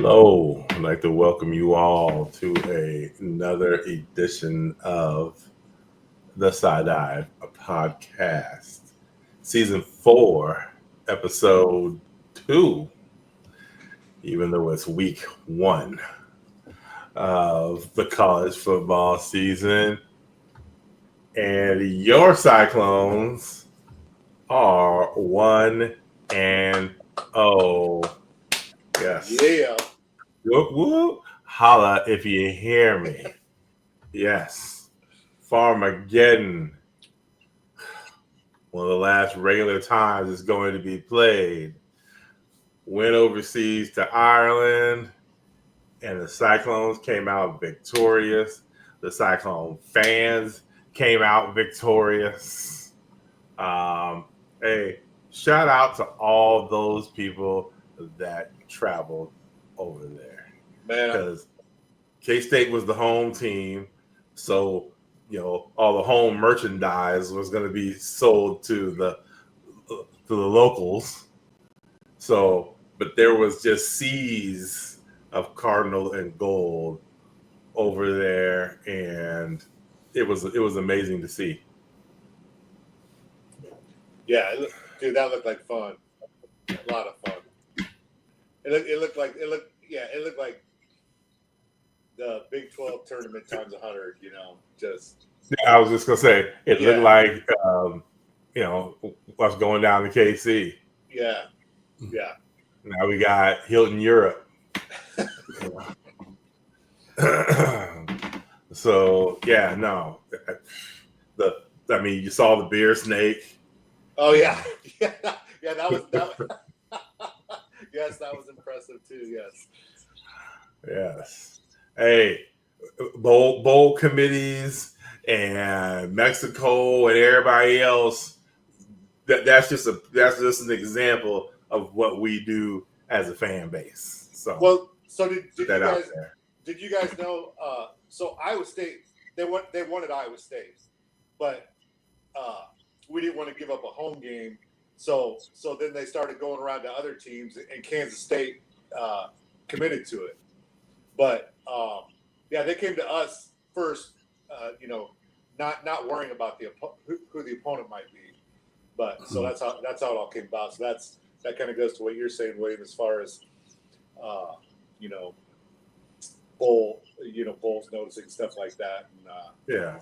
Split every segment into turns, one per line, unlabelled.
Hello, I'd like to welcome you all to another edition of the Side Dive podcast, season 4, episode 2, even though it's week 1 of the college football season. And your Cyclones are 1-0. Yes.
Yeah.
Whoop, whoop. Holla if you hear me. Yes. Farmageddon. One of the last regular times it's going to be played. Went overseas to Ireland, and the Cyclones came out victorious. The Cyclone fans came out victorious. Hey, shout out to all those people that traveled over there.
Man,
Because K-State was the home team, so all the home merchandise was going to be sold to the locals. So, but there was just seas of cardinal and gold over there, and it was amazing to see.
yeah, dude, that looked like fun. A lot of fun. It looked like the Big 12 tournament times 100. Just.
I was just gonna say it looked like what's going down to KC.
Yeah.
Now we got Hilton Europe. So yeah, no. You saw the beer snake.
Oh yeah. Yeah, that was yes, that was impressive too.
Yes. Hey, bowl committees and Mexico and everybody else. That's just an example of what we do as a fan base. So
did you guys know? So Iowa State, they wanted Iowa State, but we didn't want to give up a home game. So then they started going around to other teams, and Kansas State committed to it. But they came to us first. Not worrying about who the opponent might be. But so that's how it all came about. So that kind of goes to what you're saying, William, as far as bowls noticing stuff like that. And,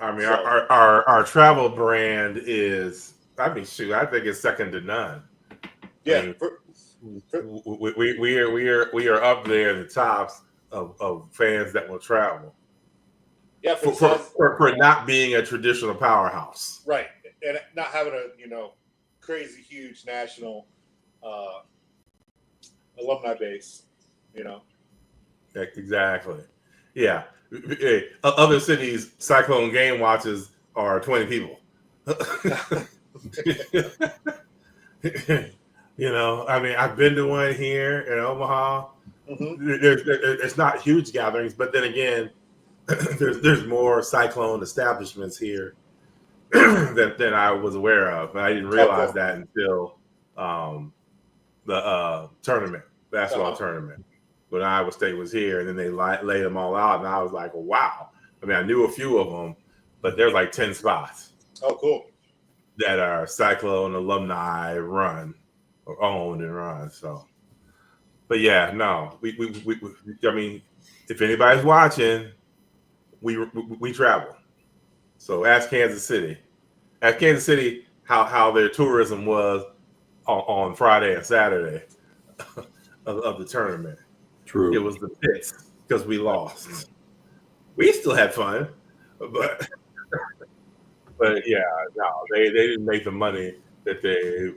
our travel brand is, I think it's second to none.
Yeah,
we are up there in the tops of fans that will travel.
Yeah,
for not being a traditional powerhouse,
right, and not having a crazy huge national alumni base,
Exactly. Yeah. Other cities, Cyclone game watches are 20 people. I've been to one here in Omaha.
Mm-hmm.
It's not huge gatherings, but then again, there's more Cyclone establishments here than I was aware of. I didn't realize that until the tournament, basketball tournament, when Iowa State was here, and then they laid them all out, and I was like, wow. I knew a few of them, but there's like 10 spots.
Oh, cool.
That are Cyclone alumni run or owned and run. So, but yeah, no, we if anybody's watching, we travel. So ask Kansas City how their tourism was on Friday and Saturday of the tournament.
True.
It was the pits because we lost. We still had fun, but yeah, no, they didn't make the money that they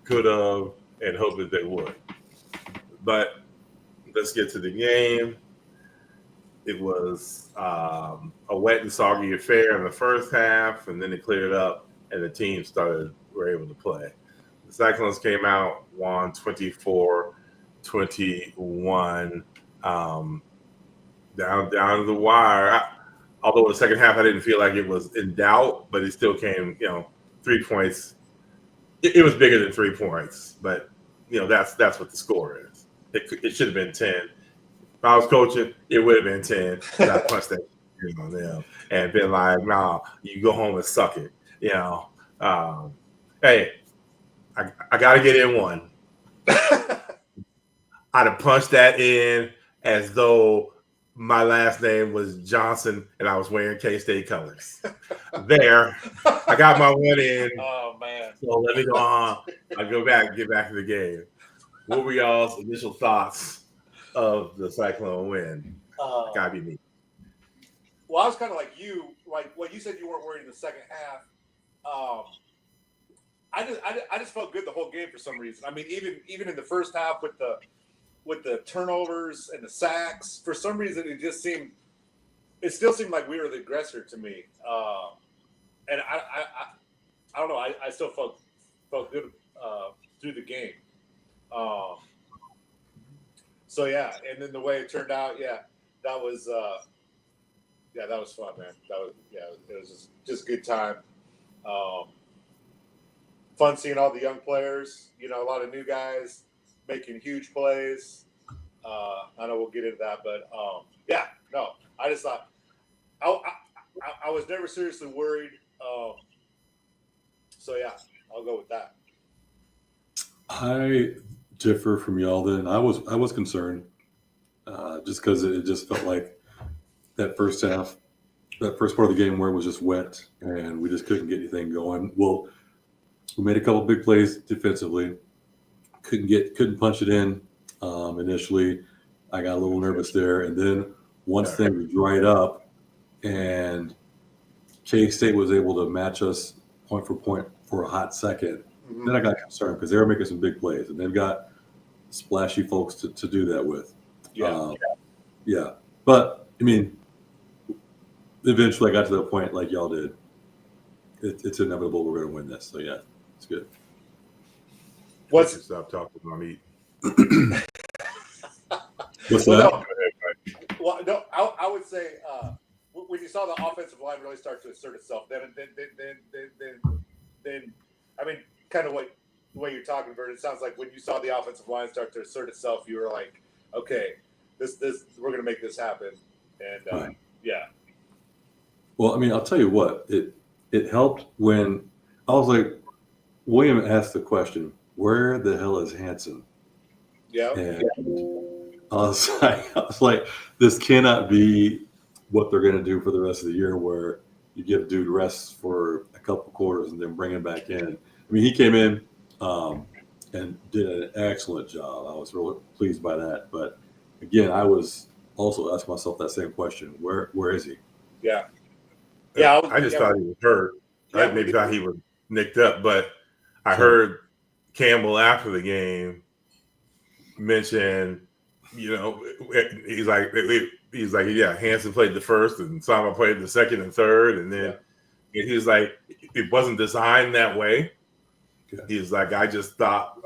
could have and hoped that they would. But let's get to the game. It was a wet and soggy affair in the first half, and then it cleared up, and the team were able to play. The Cyclones came out, won 24-21, down to the wire. Although in the second half, I didn't feel like it was in doubt, but it still came, 3 points. It was bigger than 3 points, but that's what the score is. It should have been 10. If I was coaching, it would have been 10. I punched that on them and been like, "Nah, you go home and suck it." You know, hey, I got to get in one. I'd have punched that in as though my last name was Johnson and I was wearing K-State colors. There, I got my one in.
Oh man!
So let me go on. I get back to the game. What were y'all's initial thoughts of the Cyclone win? Gotta be me.
Well, I was kind of like you. Like when you said you weren't worried in the second half. I just felt good the whole game for some reason. I mean, even in the first half with the turnovers and the sacks, for some reason it still seemed like we were the aggressor to me. And I don't know. I still felt good through the game. So yeah, and then the way it turned out, that was fun, man. It was just good time. Fun seeing all the young players. You know, a lot of new guys making huge plays. I know we'll get into that, but I just thought I was never seriously worried. So yeah, I'll go with that.
I differ from y'all. Then I was concerned, just because it just felt like that first half, that first part of the game where it was just wet and we just couldn't get anything going. Well, we made a couple big plays defensively. Couldn't punch it in initially. I got a little nervous there, and then once things dried up and K-State was able to match us point for point for a hot second, then I got concerned because they were making some big plays, and they've got splashy folks to do that with. Yeah. But I mean, eventually I got to the point like y'all did. It's inevitable we're going to win this. So yeah, it's good.
Stop talking about me.
What's that?
No, I would say when you saw the offensive line really start to assert itself, then I mean, kind of what the way you're talking, Vern, it sounds like when you saw the offensive line start to assert itself, you were like, okay, this we're going to make this happen, and
Right.
Yeah.
Well, I mean, I'll tell you what, it helped when I was like, William asked the question, where the hell is Hanson?
Yeah.
And I was like, this cannot be what they're going to do for the rest of the year, where you give dude rests for a couple quarters and then bring him back in. I mean, he came in and did an excellent job. I was really pleased by that. But again, I was also asking myself that same question: where is he?
Yeah.
I just thought he was hurt. I maybe thought he was nicked up, but I heard Campbell after the game mention, you know, he's like, yeah, Hanson played the first and Sama played the second and third, and then he was like, it wasn't designed that way. He's like, I just felt,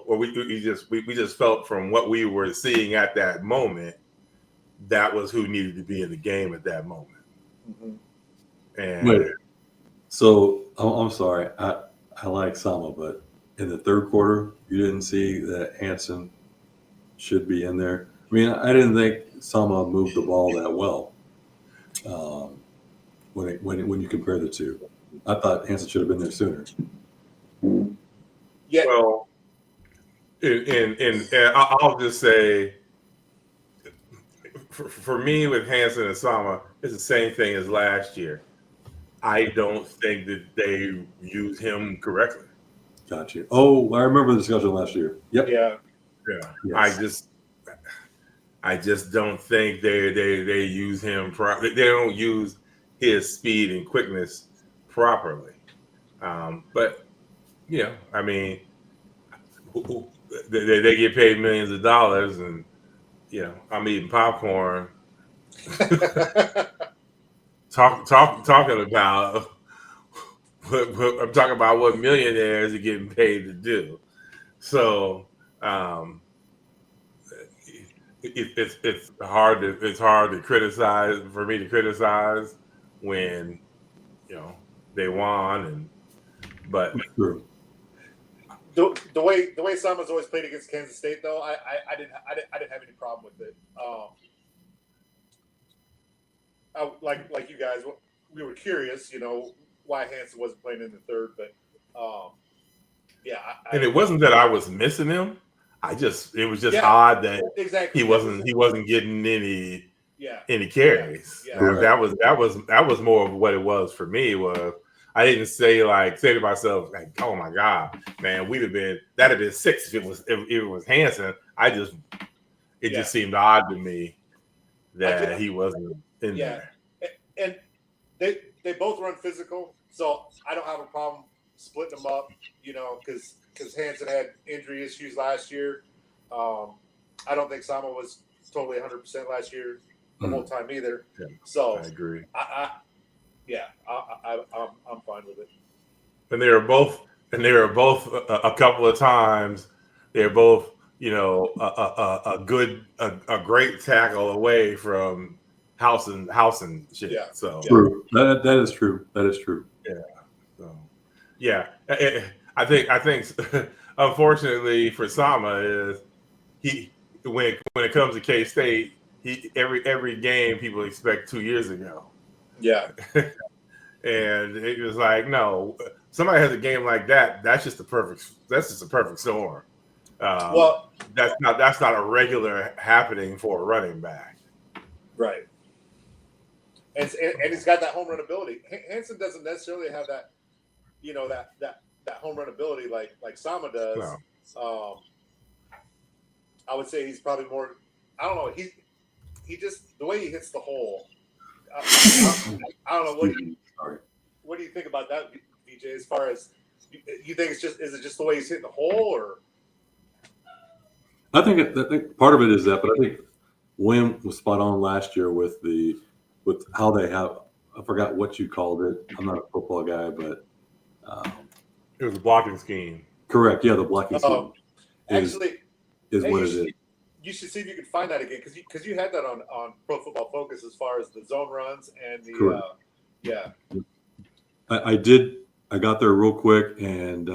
or we just felt from what we were seeing at that moment, that was who needed to be in the game at that moment.
Mm-hmm.
And
wait, so I'm sorry, I like Sama, but in the third quarter, you didn't see that Hanson should be in there. I mean, I didn't think Sama moved the ball that well. When you compare the two, I thought Hanson should have been there sooner.
Yeah.
Well, and I'll just say, for me with Hanson and Sama, it's the same thing as last year. I don't think that they use him correctly.
Got you. Oh, I remember the discussion last year. Yep.
Yeah.
Yes.
I just don't think they use him properly. They don't use his speed and quickness properly. But you know, I mean, they get paid millions of dollars, and you know, I'm eating popcorn. Talking about I'm talking about what millionaires are getting paid to do. So it's hard to criticize, for me to criticize when, you know, they won, but
True.
the way Sama's always played against Kansas State, though, I didn't have any problem with it. Like you guys, we were curious, why Hansen wasn't playing in the third, but yeah.
And it wasn't that I was missing him. It was just odd that
exactly
he wasn't getting any carries.
Yeah.
That was more of what it was for me. Was I didn't say to myself like, oh my God, man, that'd have been 6 if it was Hansen. It just seemed odd to me that he wasn't in there.
And they both run physical, so I don't have a problem splitting them up, because Hansen had injury issues last year. I don't think Sama was totally 100% last year the whole time either.
Yeah,
so
I agree.
I'm fine with it.
And they were both a couple of times. They're both a great tackle away from house and shit.
Yeah.
So
true. That is true. That is true.
Yeah. So yeah, I think unfortunately for Sama is when it comes to K-State, every game people expect 2 years ago.
Yeah.
And it was like, no, somebody has a game like that. That's just a perfect storm.
Well,
that's not a regular happening for a running back.
Right. And he's got that home run ability. Hansen doesn't necessarily have that, that home run ability like Sama does.
No.
I would say he's probably more. I don't know. He just the way he hits the hole. I don't know what do you think about that, VJ? As far as you think is it just the way he's hitting the hole, or?
I think part of it is that, but I think William was spot on last year with how they have. I forgot what you called it. I'm not a football guy, but
it was a blocking scheme.
Correct. Yeah, the blocking scheme.
Actually,
is what it is.
You should see if you can find that again because you had that on Pro Football Focus as far as the zone runs and the
I did. I got there real quick, and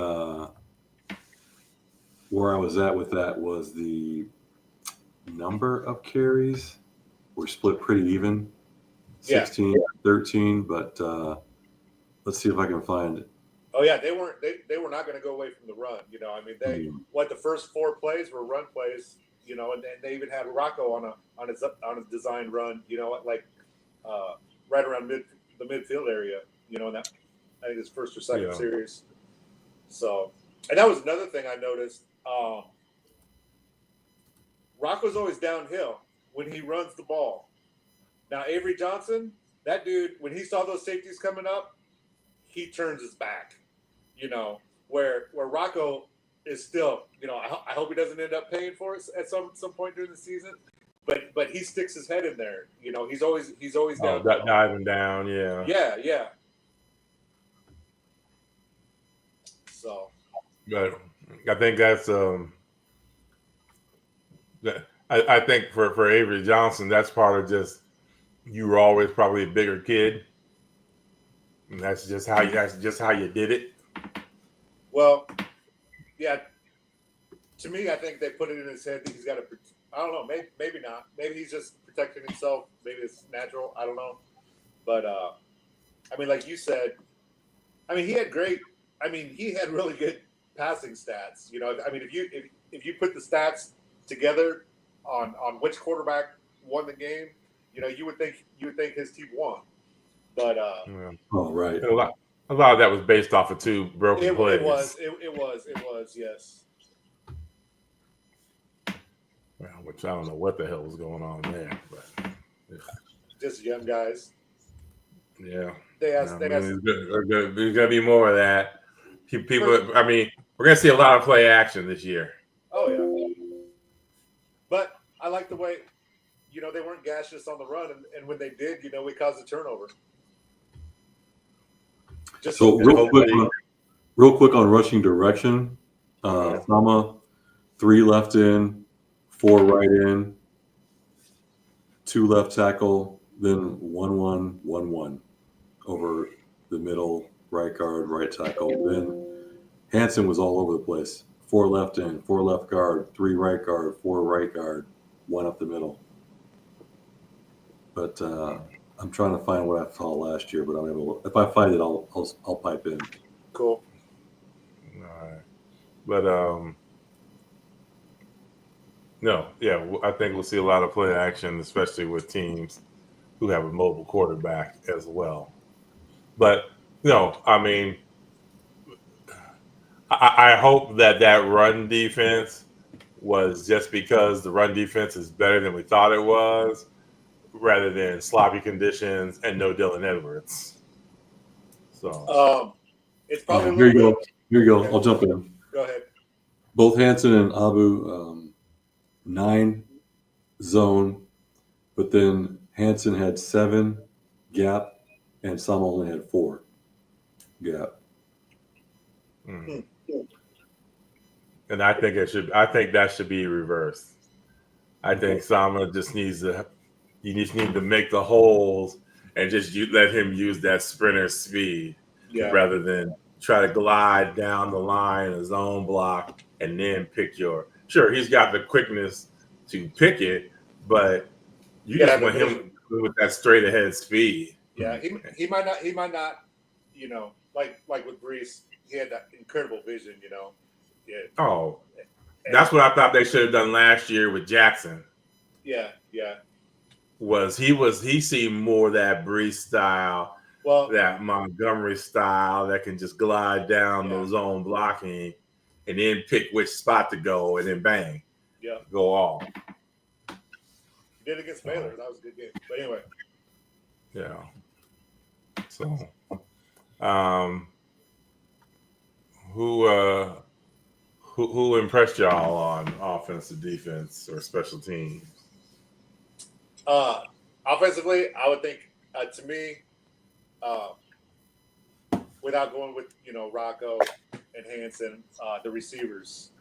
where I was at with that was the number of carries were split pretty even, 16, 13. But let's see if I can find it.
Oh yeah, they were not going to go away from the run. I mean, the first 4 plays were run plays. And they even had Rocco on his design run. Right around the midfield area. And that I think his first or second series. So, and that was another thing I noticed. Rocco's always downhill when he runs the ball. Now Avery Johnson, that dude, when he saw those safeties coming up, he turns his back. Where Rocco is still, I hope he doesn't end up paying for it at some point during the season. But he sticks his head in there. He's always down.
Diving down, yeah.
Yeah. So,
but I think that's I think for Avery Johnson, that's part of just you were always probably a bigger kid, and that's just how you did it.
Well, yeah. To me, I think they put it in his head that he's got to. I don't know. Maybe not. Maybe he's just protecting himself. Maybe it's natural. I don't know. But I mean, like you said, I mean, he had really good passing stats. I mean, if you put the stats together on which quarterback won the game, you would think his team won. But
oh right,
a lot of that was based off of 2 broken plays.
It was yes.
Well, which I don't know what the hell was going on there, but
just young guys.
Yeah,
there's
gonna be more of that. People, I mean, we're gonna see a lot of play action this year.
Oh yeah, but I like the way, they weren't gaseous on the run, and when they did, we caused a turnover.
Just so real quick on rushing direction, Sama 3 left in, 4 right in, 2 left tackle, then 1-1-1-1 over the middle, right guard, right tackle, then Hansen was all over the place. 4 left end, 4 left guard, 3 right guard, 4 right guard, 1 up the middle. But I'm trying to find what I saw last year. But I'm able. If I find it, I'll pipe in.
Cool.
All right. But no, yeah, I think we'll see a lot of play action, especially with teams who have a mobile quarterback as well. But no, I mean, I hope that run defense was just because the run defense is better than we thought it was, rather than sloppy conditions and no Dylan Edwards. So
it's probably a
here
little
you
bit.
go. Here you go.
Okay.
I'll jump in.
Go ahead.
Both Hansen and Abu 9 zone, but then Hansen had 7 gap, and Sam only had 4 gap.
And I think that should be reversed. I think Sama just needs to. You just need to make the holes and just let him use that sprinter speed rather than try to glide down the line, a zone block, and then pick your. Sure, he's got the quickness to pick it, but you just want him with that straight ahead speed.
Yeah, he might not. You know, like with Brees, he had that incredible vision. You know. Yeah.
Oh, that's what I thought they should have done last year with Jackson.
Yeah.
He seemed more that Brees style, that Montgomery style that can just glide down the zone blocking and then pick which spot to go and then bang.
Yeah.
Go off.
He did against Baylor. That was a good game. But anyway.
Yeah. So who impressed y'all on offense, defense, or special teams?
Offensively, I would think to me, without going with Rocco and Hansen, the receivers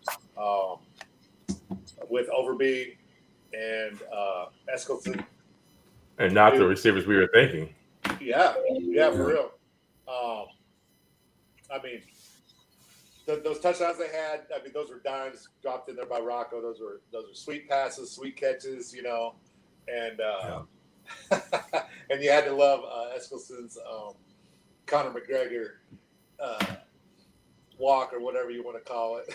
with Overby and Eskelson,
and not the receivers we were thinking.
Yeah, for real. I mean, those touchdowns they had, I mean, those were dimes dropped in there by Rocco. Those are sweet passes, sweet catches, and and you had to love Eskelson's Conor McGregor walk or whatever you want to call it.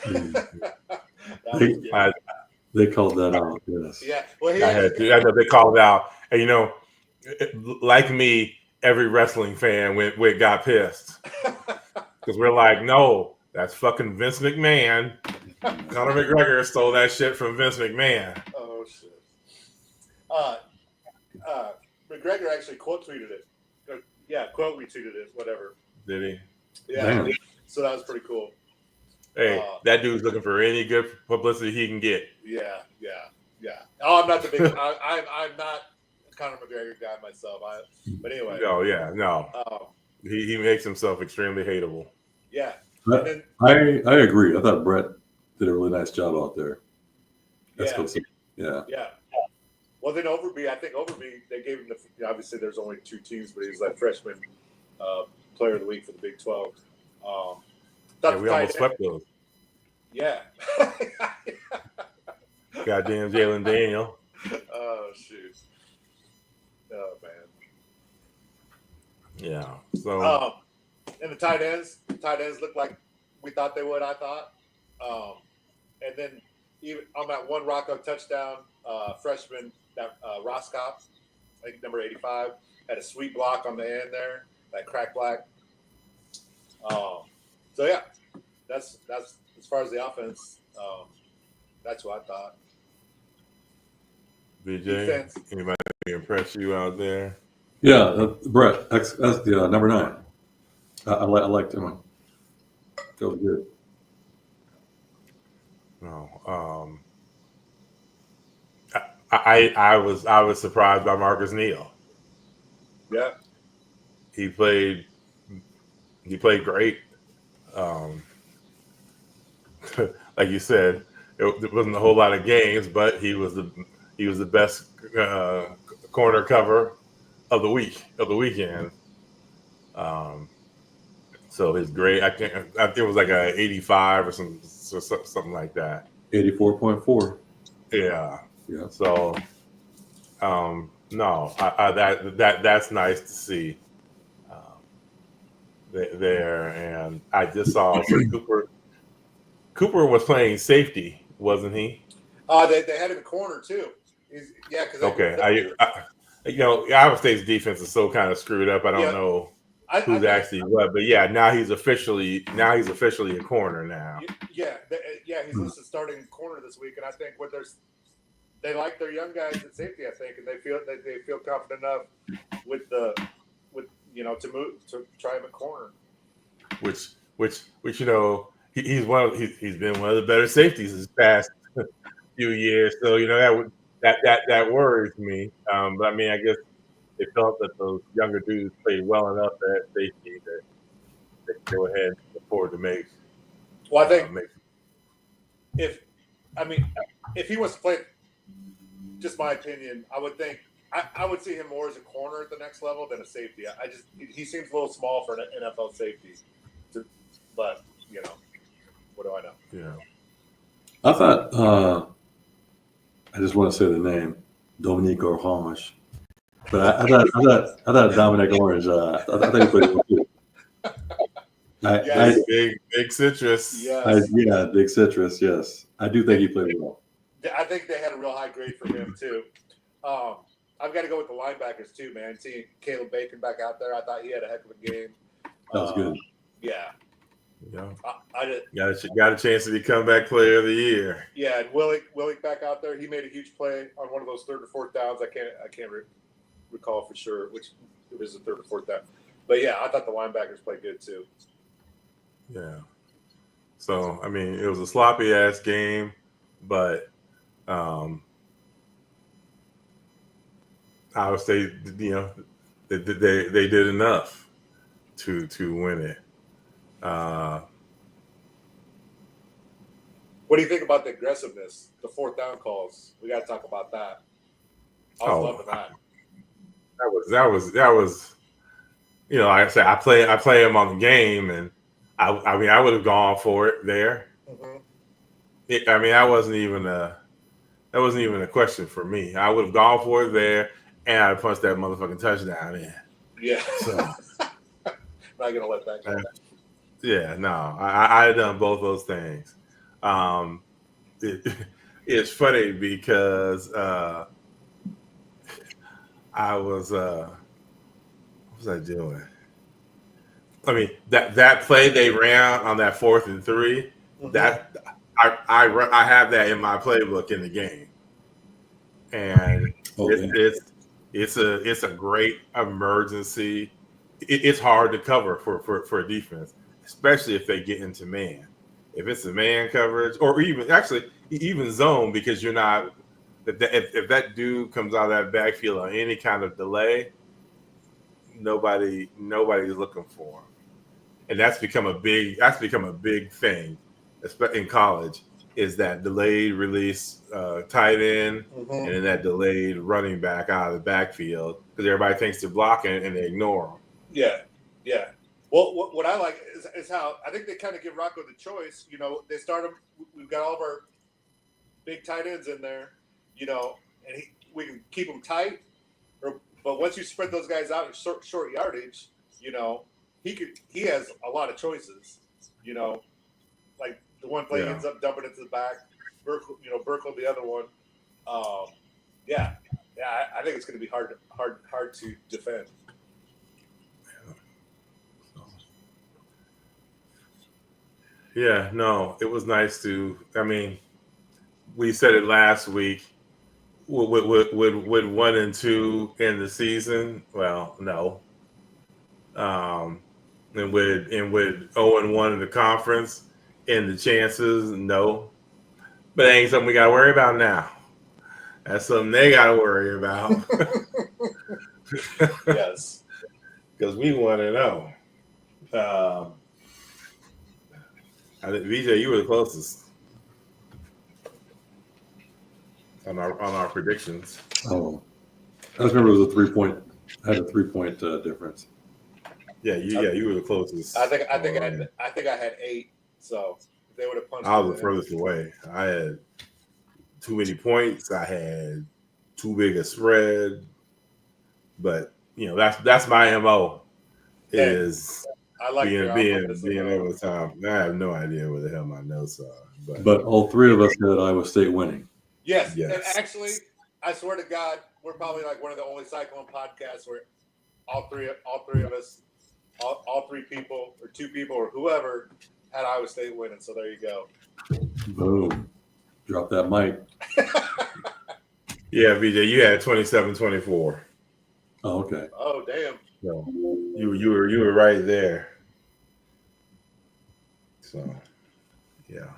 They called that out. Yes.
Yeah. Well,
I know they called it out, and like me, every wrestling fan got pissed because we're like, no, that's fucking Vince McMahon. Conor McGregor stole that shit from Vince McMahon.
Oh shit. McGregor actually quote tweeted it. Quote retweeted it. Whatever.
Did he?
Yeah. Damn. So that was pretty cool.
Hey, that dude's looking for any good publicity he can get.
Yeah. Oh, I'm not the big. I'm not a Conor McGregor guy myself. But anyway.
Oh yeah, no. He makes himself extremely hateable.
Yeah.
I agree. I thought Brett did a really nice job out there. Yeah.
Well, then Overby, they gave him obviously there's only 2 teams, but he was like freshman player of the week for the Big 12.
We almost swept those.
Yeah.
Goddamn Jalen Daniel.
Oh, shoot. Oh, man.
Yeah. So.
And the tight ends looked like we thought they would, I thought. And then even on that one Rocco touchdown, freshman, that Roscoff, I think number 85, had a sweet block on the end there, that crack black. So yeah, that's as far as the offense. That's what I thought.
BJ, defense. Anybody impress you out there?
Yeah, Brett, that's the number 9. I liked him. That was good.
No, I was surprised by Marcus Neal.
Yeah,
he played great. Like you said, it wasn't a whole lot of games, but he was the best corner cover of the weekend. So his grade, I think it was like a 85 or something like that.
84.4.
Yeah.
Yeah.
So no, that's nice to see there. And I just saw so Cooper was playing safety, wasn't he?
They had him in corner too. Because
Okay. Iowa State's defense is so kind of screwed up. I don't know
I
who's
think,
actually what, but yeah, now he's officially a corner now.
he's listed starting corner this week, and I think they like their young guys at safety. I think, and they feel confident enough with to try him at corner.
Which he's been one of the better safeties this past few years. So that worries me. But I mean, I guess they felt that those younger dudes played well enough at safety that they could go ahead and afford to make.
Well, I think if he wants to play, just my opinion, I would think I would see him more as a corner at the next level than a safety. He seems a little small for an NFL safety, but what do I know?
Yeah.
I thought I just want to say the name Dominique Orange, but I thought Dominic Orange. I thought he played well too.
Big citrus.
Yes.
Big citrus. Yes, I do think he played well.
I think they had a real high grade for him too. I've got to go with the linebackers too, man. Seeing Caleb Bacon back out there, I thought he had a heck of a game.
That was good.
Yeah.
I got a chance to be comeback player of the year.
Yeah, and Willick back out there. He made a huge play on one of those third or fourth downs. I can't recall for sure which it was the third or fourth down. But yeah, I thought the linebackers played good too.
Yeah. So I mean, it was a sloppy ass game, but I would say they did enough to win it.
What do you think about the aggressiveness, the fourth down calls? We got to talk about that. I was loving that.
That was. Like I said, I play him on the game, and I mean, I would have gone for it there. Mm-hmm. That wasn't even a question for me. I would have gone for it there, and I'd punched that motherfucking touchdown in.
Yeah.
So
not gonna let that go.
Yeah, no, I had done both those things. It's funny because I was what was I doing? I mean that play they ran on that 4th and 3. Mm-hmm. That I have that in my playbook in the game, and it's a great emergency. It's hard to cover for a defense, especially if they get into man. If it's a man coverage, or even zone, because you're not. If that dude comes out of that backfield on any kind of delay, nobody's looking for him, and that's become a big thing, especially in college. Is that delayed release tight end, mm-hmm. and then that delayed running back out of the backfield because everybody thinks they're blocking and they ignore them.
Yeah. Well, what I like is how I think they kind of give Rocco the choice. They start him. We've got all of our big tight ends in there, and we can keep them tight. But once you spread those guys out in short yardage, he has a lot of choices. Like the one play ends up dumping it to the back. Burkle the other one. I think it's going to be hard to defend.
Yeah, no, it was nice to. I mean, we said it last week. Would 1 and 2 in the season? Well, no. And would 0 and 1 in the conference in the chances? No. But it ain't something we got to worry about now. That's something they got to worry about.
Yes,
because we want to know. I think VJ, you were the closest on our predictions.
Oh, I just remember it was a 3-point. I had a 3-point difference.
you were the closest.
I think I had 8. So if they would have punched.
I was the furthest away. I had too many points. I had too big a spread. But that's my MO is
I like
being overtime. I have no idea where the hell my notes are.
But all three of us had Iowa State winning.
Yes. And actually, I swear to God, we're probably like one of the only Cyclone podcasts where all three of us, all 3 people or 2 people or whoever had Iowa State winning. So there you go.
Boom. Drop that mic.
Yeah, BJ, you had 27-24.
Oh, okay.
Oh, damn.
So you were right there. So yeah.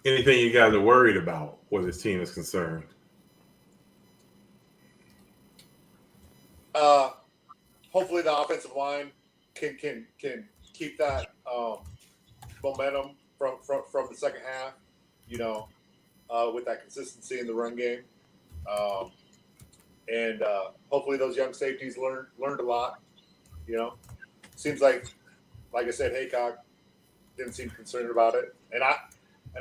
Anything you guys are worried about where this team is concerned?
Hopefully the offensive line can keep that momentum from the second half, with that consistency in the run game. And hopefully those young safeties learned a lot. Seems like I said, Haycock didn't seem concerned about it. And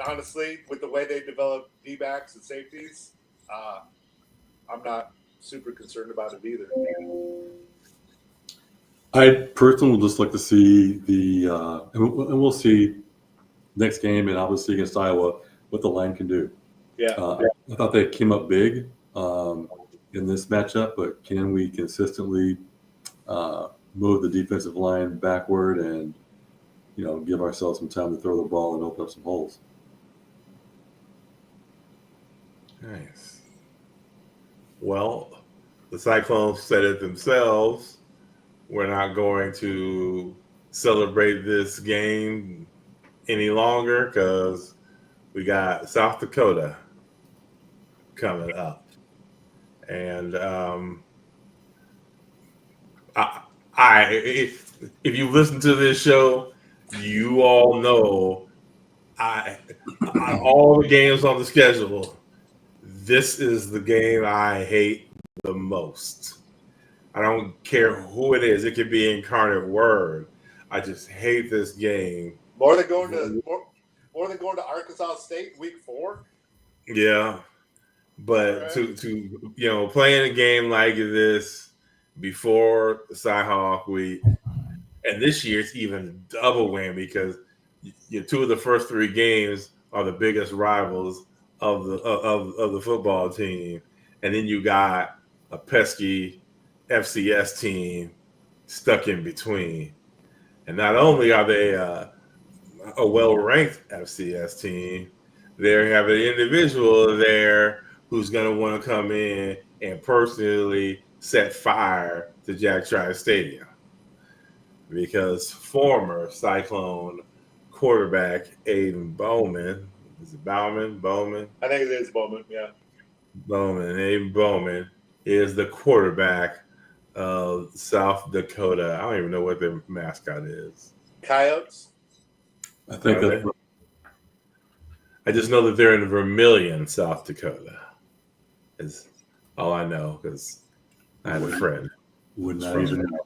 honestly, with the way they develop D-backs and safeties, I'm not super concerned about it either.
I personally would just like to see and we'll see next game and obviously against Iowa what the line can do.
Yeah.
I thought they came up big in this matchup, but can we consistently move the defensive line backward and give ourselves some time to throw the ball and open up some holes?
Nice. Well, the Cyclones said it themselves. We're not going to celebrate this game any longer because we got South Dakota coming up. And if you listen to this show, you all know all the games on the schedule, this is the game I hate the most. I don't care who it is. It could be Incarnate Word. I just hate this game.
More than going to Arkansas State week 4.
Yeah, but right. to playing a game like this before Cyhawk week, and this year it's even double whammy because 2 of the first 3 games are the biggest rivals of the football team, and then you got a pesky FCS team stuck in between. And not only are they a well-ranked FCS team, they have an individual there who's going to want to come in and personally set fire to Jack Tribe Stadium because former Cyclone quarterback Aiden Bowman, is it Bowman?
I think it is Bowman, yeah.
Aiden Bowman is the quarterback of South Dakota. I don't even know what their mascot is.
Coyotes?
I think
I just know that they're in Vermilion, South Dakota. Is all I know because I had a friend.
Would not even know.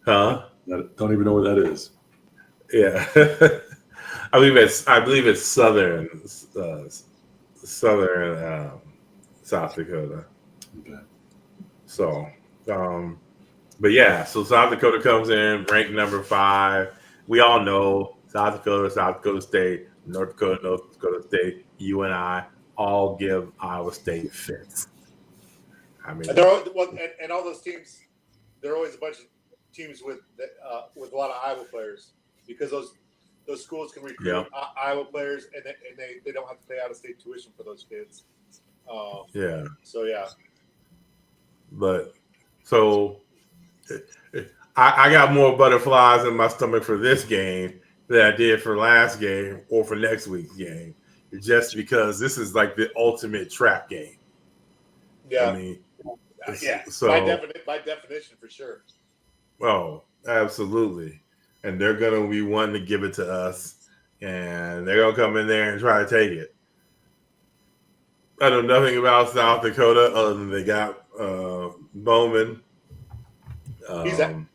Huh?
Don't even know where that is.
Yeah. I believe it's southern South Dakota.
Okay.
So, but yeah, so South Dakota comes in ranked number 5. We all know South Dakota State, North Dakota State, you and I all give Iowa State fits. I mean,
and all those teams, there are always a bunch of teams with a lot of Iowa players because those schools can recruit Iowa players and they don't have to pay out-of-state tuition for those kids.
Yeah.
So yeah.
But I got more butterflies in my stomach for this game than I did for last game or for next week's game, just because this is like the ultimate trap game.
Yeah.
I mean,
yeah.
So
by definition, for sure.
Oh, absolutely. And they're gonna be wanting to give it to us, and they're gonna come in there and try to take it. I know nothing about South Dakota other than they got Bowman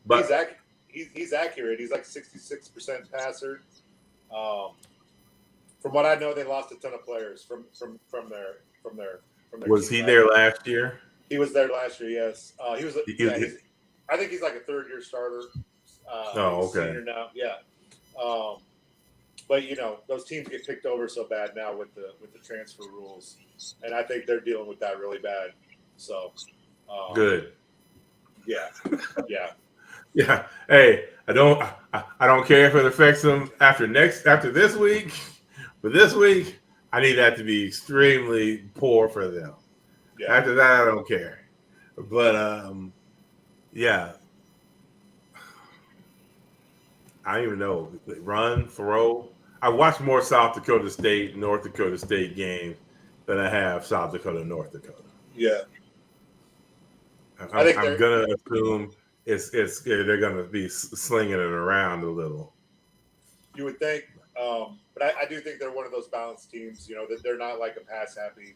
But
He's accurate. He's like 66% passer. From what I know, they lost a ton of players from their
was
team
he
last
there
year.
last year?
He was there last year. Yes, he was.
He-
I think he's like a third-year starter.
Oh,
He's a
okay.
senior now. Yeah. But those teams get picked over so bad now with the transfer rules, and I think they're dealing with that really bad. So
Good.
Yeah.
Yeah. Hey, I don't care if it affects them after this week, but this week I need that to be extremely poor for them.
Yeah.
After that, I don't care. But yeah. I don't even know. Run, throw. I watch more South Dakota State, North Dakota State games than I have South Dakota, North Dakota.
Yeah.
I'm gonna assume they're gonna be slinging it around a little.
You would think, but I do think they're one of those balanced teams. That they're not like a pass happy.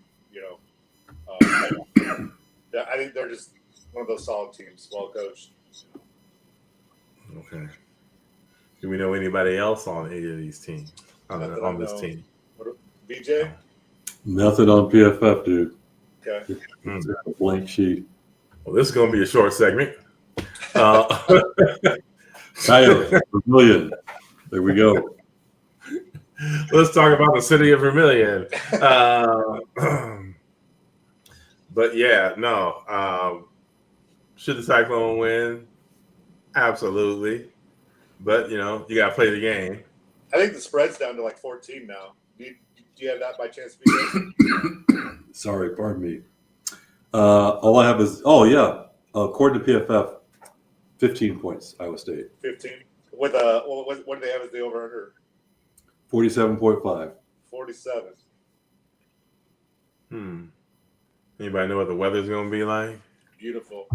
I think they're just one of those solid teams, well coached.
Okay. Do we know anybody else on any of these teams on this team?
VJ?
Nothing on PFF, dude.
Okay.
It's a blank sheet.
Well, this is going to be a short segment.
Coyote, Vermilion. There we go.
Let's talk about the city of Vermilion. But yeah, no. Should the Cyclone win? Absolutely. But, you got to play the game.
I think the spread's down to like 14 now. Do you have that by chance, VJ?
Sorry, pardon me. All I have is, according to PFF, 15 points, Iowa State.
15? With what do they have as the over-under?
47.5.
47.
Anybody know what the weather's going to be like?
Beautiful.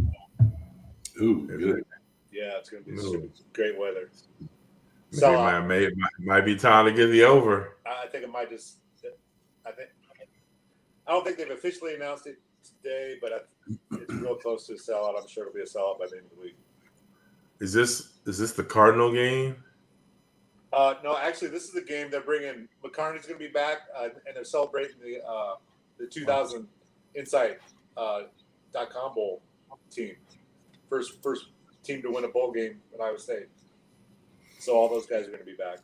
Ooh, good.
Yeah, it's going to be great weather.
Maybe might be time to get the over.
I think it might just. I don't think they've officially announced it today, but it's real close to a sellout. I'm sure it'll be a sellout by the end of the week. Is
this the Cardinal game?
No, actually, this is the game they're bringing. McCartney's going to be back, and they're celebrating the 2000 Insight.com Bowl team. First team to win a bowl game at Iowa State. So all those guys are going to be back.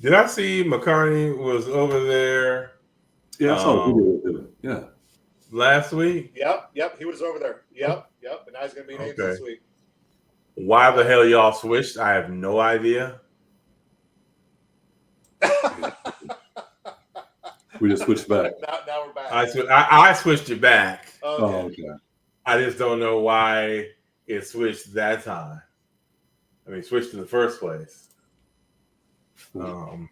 Did I see McCartney was over there?
Yeah, I saw a video of him. Yeah.
Last week?
Yep. He was over there. Yep. And now he's going to be named this week.
Why the hell y'all switched? I have no idea.
We just switched back.
Now we're back.
I switched it back.
Okay.
Oh, okay.
I just don't know why it switched that time. I mean, switched in the first place. I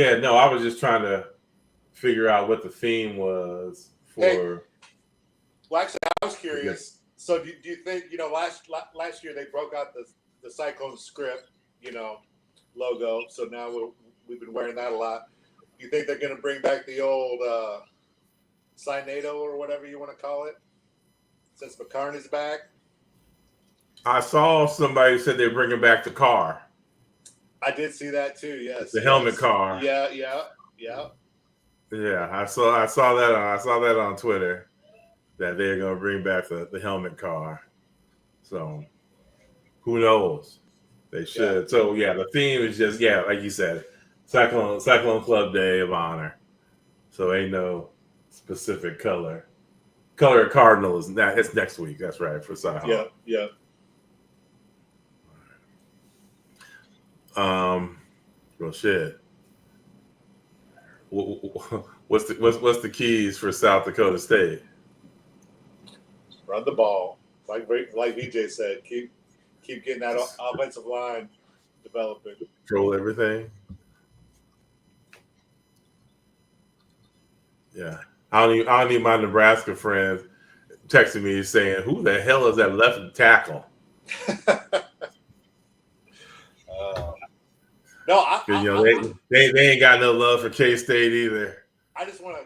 was just trying to figure out what the theme was for.
Hey, well, actually, I was curious. So, do you think last year they broke out the Cyclone script, logo? So now we've been wearing that a lot. Do you think they're going to bring back the old Cynado or whatever you want to call it, since McCartney's back?
I saw somebody said they're bringing back the car.
I did see that too. Yes,
the helmet car.
Yeah.
Yeah, I saw that. I saw that on Twitter that they're going to bring back the helmet car. So who knows? They should. Yeah. So the theme is just like you said, Cyclone Club Day of Honor. So ain't no specific color. Color of Cardinal is that it's next week. That's right for Cyclone.
Yeah.
Well, shit. What's the keys for South Dakota State?
Run the ball, like VJ said. Keep getting that offensive line developing.
Control everything. Yeah, I don't need my Nebraska friends texting me saying, "Who the hell is that left tackle?"
No,
they ain't got no love for K-State either.
I just want to,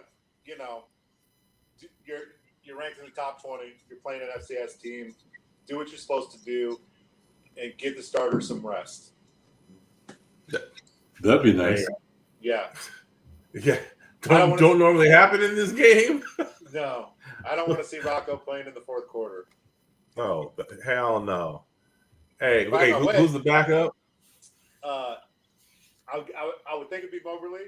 you're ranked in the top 20. You're playing an FCS team. do what you're supposed to do, and give the starter some rest.
That'd be nice.
Yeah.
Yeah. Don't normally happen in this game.
No, I don't want to see Rocco playing in the fourth quarter.
Oh, hell no. Hey, who's the backup?
I would think it'd be Moberly.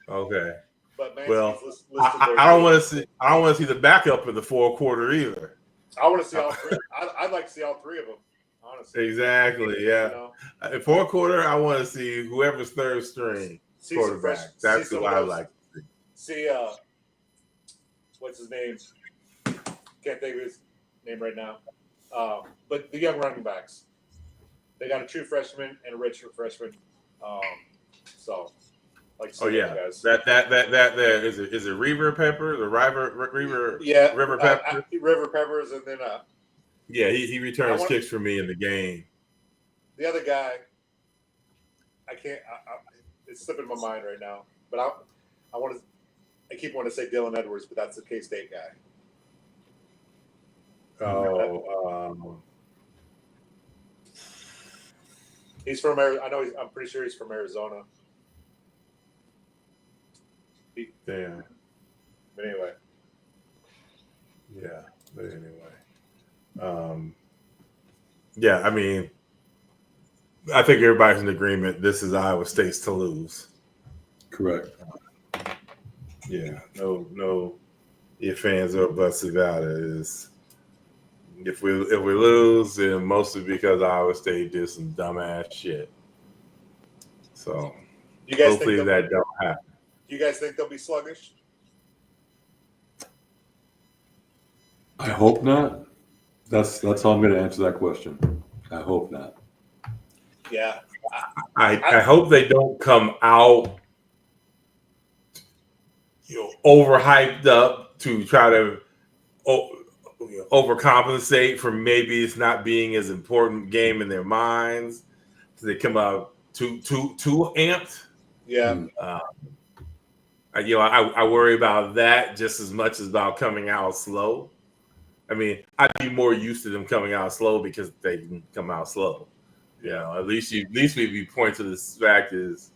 Okay.
But man,
well, I don't want to see. I don't want to see the backup in the fourth quarter either.
I want to see all three. I'd like to see all three of them. Honestly.
Exactly. Yeah. In fourth quarter, I want to see whoever's third string quarterback. That's who I like to see.
See, what's his name? Can't think of his name right now. But the young running backs, they got a true freshman and a redshirt freshman. So, like,
guys. That there is it River Peppers or River?
Yeah,
River Peppers.
River Peppers, and then
yeah, he returns kicks for me in the game.
The other guy, I can't. It's slipping my mind right now, but I keep wanting to say Dylan Edwards, but that's the K-State guy. He's from Arizona. I'm pretty sure he's from Arizona.
Damn.
But anyway.
Yeah. But anyway. Yeah, I mean, I think everybody's in agreement. This is Iowa State's to lose.
Correct.
Yeah. No ifs, ands, or buts about it. Is if we lose, then mostly because Iowa State did some dumbass shit. So
you guys
hopefully that don't happen.
You guys think they'll be sluggish?
I hope not. That's how I'm going to answer that question. I hope not.
Yeah.
I hope they don't come out, overhyped up to try to overcompensate for maybe it's not being as important game in their minds. So they come out too amped.
Yeah.
I worry about that just as much as about coming out slow. I mean, I'd be more used to them coming out slow because they can come out slow. At least we point to this fact is,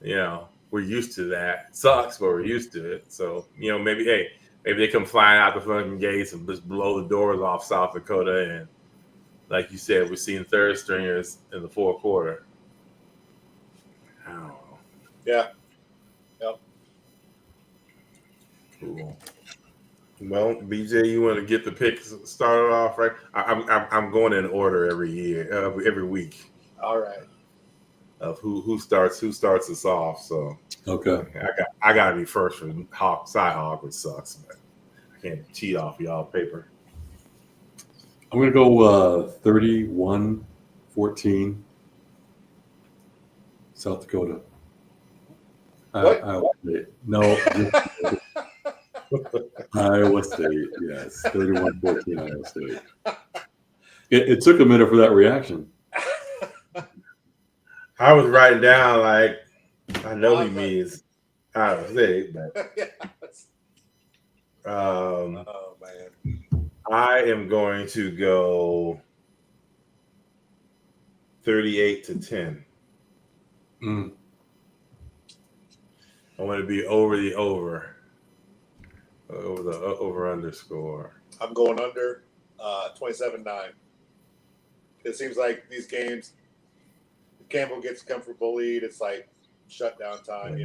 we're used to that. It sucks, but we're used to it. So, maybe they come flying out the fucking gates and just blow the doors off South Dakota. And like you said, we're seeing third stringers in the fourth quarter. I don't know.
Yeah. Yep.
Cool. Well, BJ, you want to get the picks started off, right? I'm going in order every week.
All right.
Of who starts us off. So
okay,
I got to be first for Cyhawk, which sucks, but I can't cheat off y'all paper.
I'm gonna go 31-14, South Dakota. Iowa State. No. Iowa State, yes. 31-14 Iowa State. It took a minute for that reaction.
I was writing down I know he means Iowa State, but
oh man.
I am going to go 38-10. I want to be over the underscore.
I'm going under 27-9. It seems like these games, Campbell gets comfortable lead. It's like shutdown time,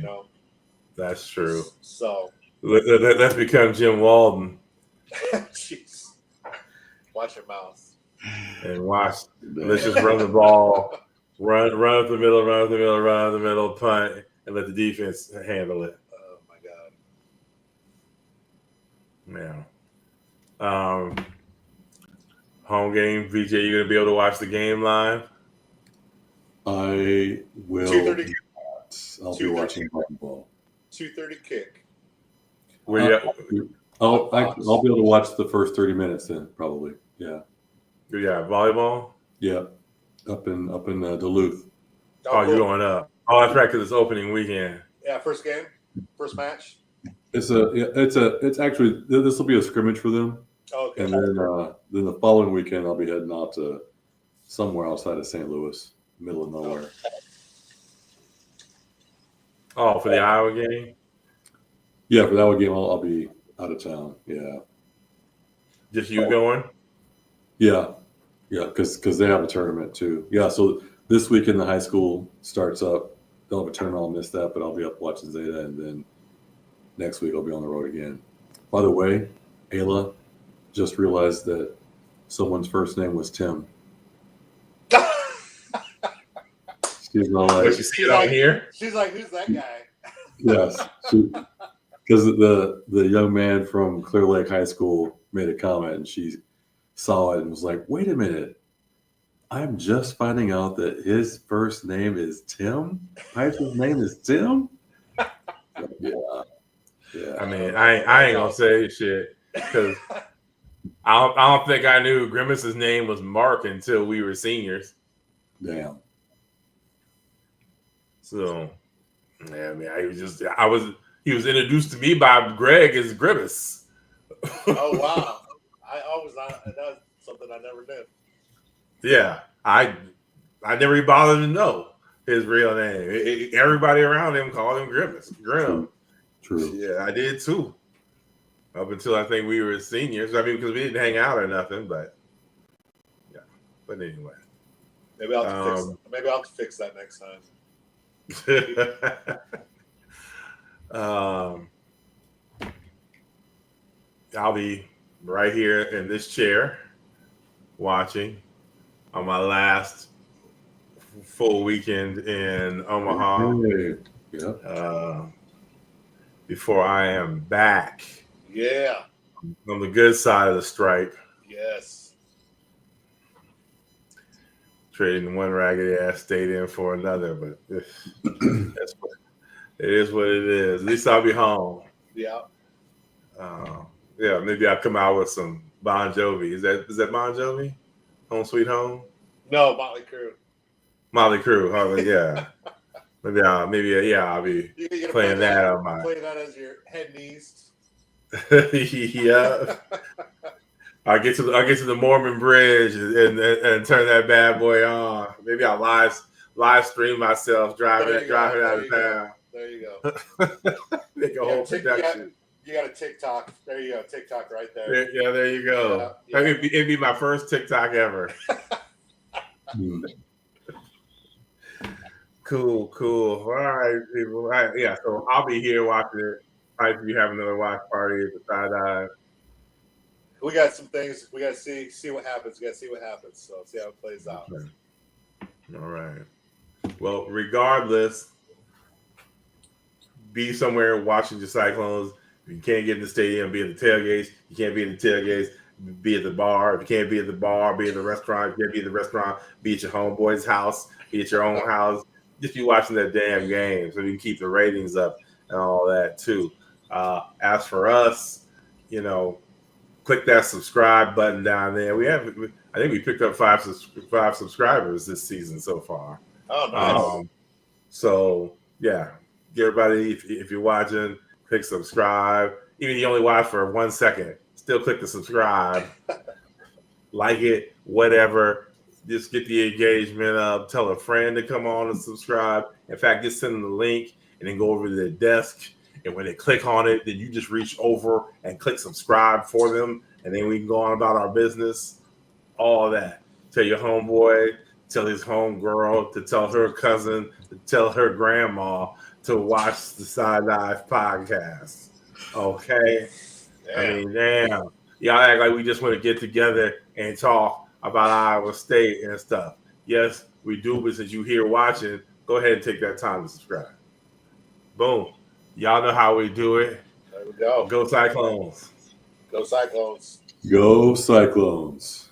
That's true.
So
let's become Jim Walden.
Jeez. Watch your mouth.
And watch. Let's just run the ball, run up the middle, punt, and let the defense handle it.
Oh my
God. Yeah. Home game, VJ. You gonna be able to watch the game live?
I will.
2:30.
I'll be watching volleyball.
2:30 kick.
I'll be able to watch the first 30 minutes then, probably. Yeah.
Yeah, volleyball.
Yeah, up in Duluth.
Oh, you're going up. Oh, that's right, because it's opening weekend.
Yeah, first game, first match.
It's actually this will be a scrimmage for them.
Okay.
And then the following weekend, I'll be heading out to somewhere outside of St. Louis, middle of nowhere.
Oh, for the Iowa game?
Yeah, for that game, I'll be out of town. Yeah.
Just you going?
Yeah, because they have a tournament too. Yeah, so this weekend the high school starts up. They'll have a tournament. I'll miss that, but I'll be up watching Zeta, and then next week I'll be on the road again. By the way, Ayla just realized that someone's first name was Tim. She's all
What
like,
you see it on here?
She's like, who's that guy?
yes, because the young man from Clear Lake High School made a comment, and she saw it and was like, "Wait a minute, I'm just finding out that his first name is Tim. Pipes' name is Tim." Yeah.
I mean, I ain't gonna say shit because I don't think I knew Grimace's name was Mark until we were seniors.
Damn.
So, yeah, I mean, he was introduced to me by Greg as Grimace.
Oh wow! That was something I never knew.
Yeah, I never even bothered to know his real name. Everybody around him called him Grimace. Grim.
True.
Yeah, I did too. Up until I think we were seniors. I mean, because we didn't hang out or nothing, but yeah. But anyway,
maybe I'll have to fix that next time.
I'll be right here in this chair watching on my last full weekend in Omaha.
Yeah.
Before I am back.
Yeah.
On the good side of the stripe.
Yes.
Trading one raggedy ass stadium for another, but it is what it is. At least I'll be home.
Yeah.
Yeah, maybe I'll come out with some Bon Jovi. Is that Bon Jovi? Home Sweet Home?
No, Motley Crue.
Motley Crue. Oh, yeah. I'll be playing that on my.
Play that as your head knees.
Yeah. I get to the Mormon Bridge and turn that bad boy on. Maybe I'll live stream myself driving out of town.
There you go.
Make a whole production.
You got a TikTok. There you go. TikTok right there.
Yeah, there you go. Yeah. It'd be my first TikTok ever. Cool. All right, people. All right, yeah, so I'll be here watching it. If you have another watch party at the side.
We got some things. We got to see what happens. We got to see what happens. So see how it plays out.
Okay. All right. Well, regardless, be somewhere watching the Cyclones. If you can't get in the stadium, be at the tailgates. You can't be in the tailgates, be at the bar. If you can't be at the bar, be at the restaurant. If you can't be at the restaurant, be at your homeboy's house, be at your own house. Just be watching that damn game so you can keep the ratings up and all that too. As for us, click that subscribe button down there. I think we picked up five subscribers this season so far.
Oh, nice.
So yeah, everybody, if you're watching, click subscribe. Even if you only watch for 1 second, still click the subscribe. Like it, whatever. Just get the engagement up. Tell a friend to come on and subscribe. In fact, just send them the link and then go over to their desk. And when they click on it, then you just reach over and click subscribe for them. And then we can go on about our business. All of that. Tell your homeboy, tell his homegirl, to tell her cousin, to tell her grandma to watch the Side Dive podcast. Okay? Damn. I mean, damn. Y'all act like we just want to get together and talk about Iowa State and stuff. Yes, we do, but since you're here watching, go ahead and take that time to subscribe. Boom. Y'all know how we do it.
There we go.
Go Cyclones.
Go Cyclones.
Go Cyclones.